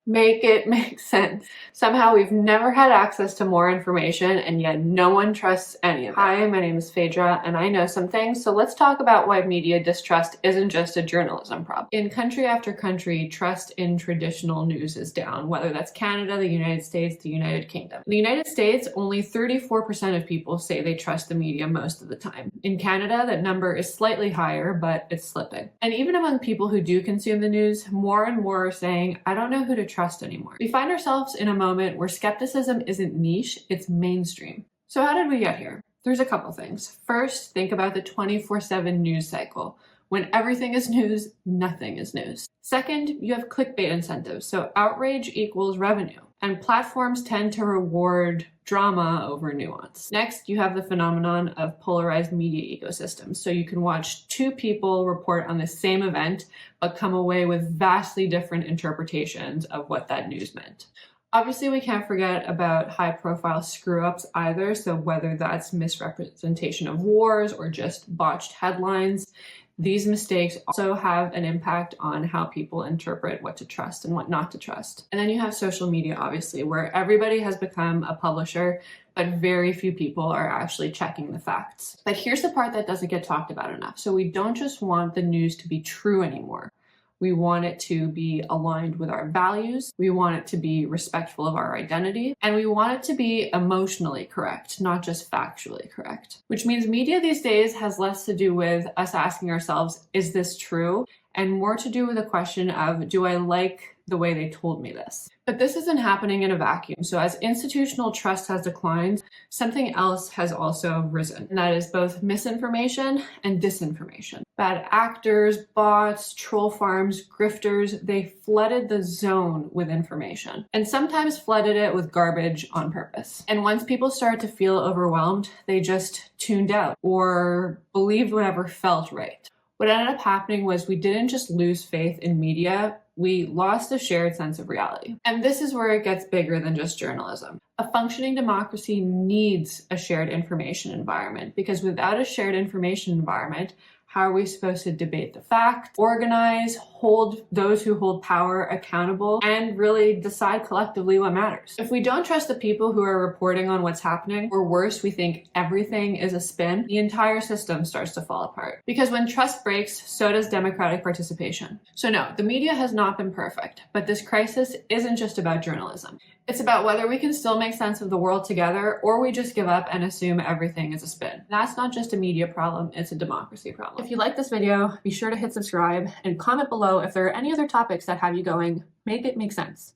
Make it make sense. Somehow we've never had access to more information and yet no one trusts any of it. Hi, my name is Phaedra and I know some things, so let's talk about why media distrust isn't just a journalism problem. In country after country, trust in traditional news is down, whether that's Canada, the United States, the United Kingdom. In the United States, only 34% of people say they trust the media most of the time. In Canada, that number is slightly higher, but it's slipping. And even among people who do consume the news, more and more are saying, I don't know who to trust anymore. We find ourselves in a moment where skepticism isn't niche, it's mainstream. So how did we get here? There's a couple things. First, think about the 24/7 news cycle. When everything is news, nothing is news. Second, you have clickbait incentives, so outrage equals revenue, and platforms tend to reward drama over nuance. Next, you have the phenomenon of polarized media ecosystems, so you can watch two people report on the same event, but come away with vastly different interpretations of what that news meant. Obviously, we can't forget about high-profile screw-ups either, so whether that's misrepresentation of wars or just botched headlines, these mistakes also have an impact on how people interpret what to trust and what not to trust. And then you have social media, obviously, where everybody has become a publisher, but very few people are actually checking the facts. But here's the part that doesn't get talked about enough. So we don't just want the news to be true anymore. We want it to be aligned with our values. We want it to be respectful of our identity. And we want it to be emotionally correct, not just factually correct. Which means media these days has less to do with us asking ourselves, is this true? And more to do with the question of, do I like the way they told me this? But this isn't happening in a vacuum. So as institutional trust has declined, something else has also risen. And that is both misinformation and disinformation. Bad actors, bots, troll farms, grifters, they flooded the zone with information and sometimes flooded it with garbage on purpose. And once people started to feel overwhelmed, they just tuned out or believed whatever felt right. What ended up happening was we didn't just lose faith in media, we lost a shared sense of reality. And this is where it gets bigger than just journalism. A functioning democracy needs a shared information environment, because without a shared information environment, how are we supposed to debate the facts, organize, hold those who hold power accountable, and really decide collectively what matters? If we don't trust the people who are reporting on what's happening, or worse, we think everything is a spin, the entire system starts to fall apart. Because when trust breaks, so does democratic participation. So no, the media has not been perfect, but this crisis isn't just about journalism. It's about whether we can still make sense of the world together, or we just give up and assume everything is a spin. That's not just a media problem, it's a democracy problem. If you like this video, be sure to hit subscribe and comment below if there are any other topics that have you going, make it make sense.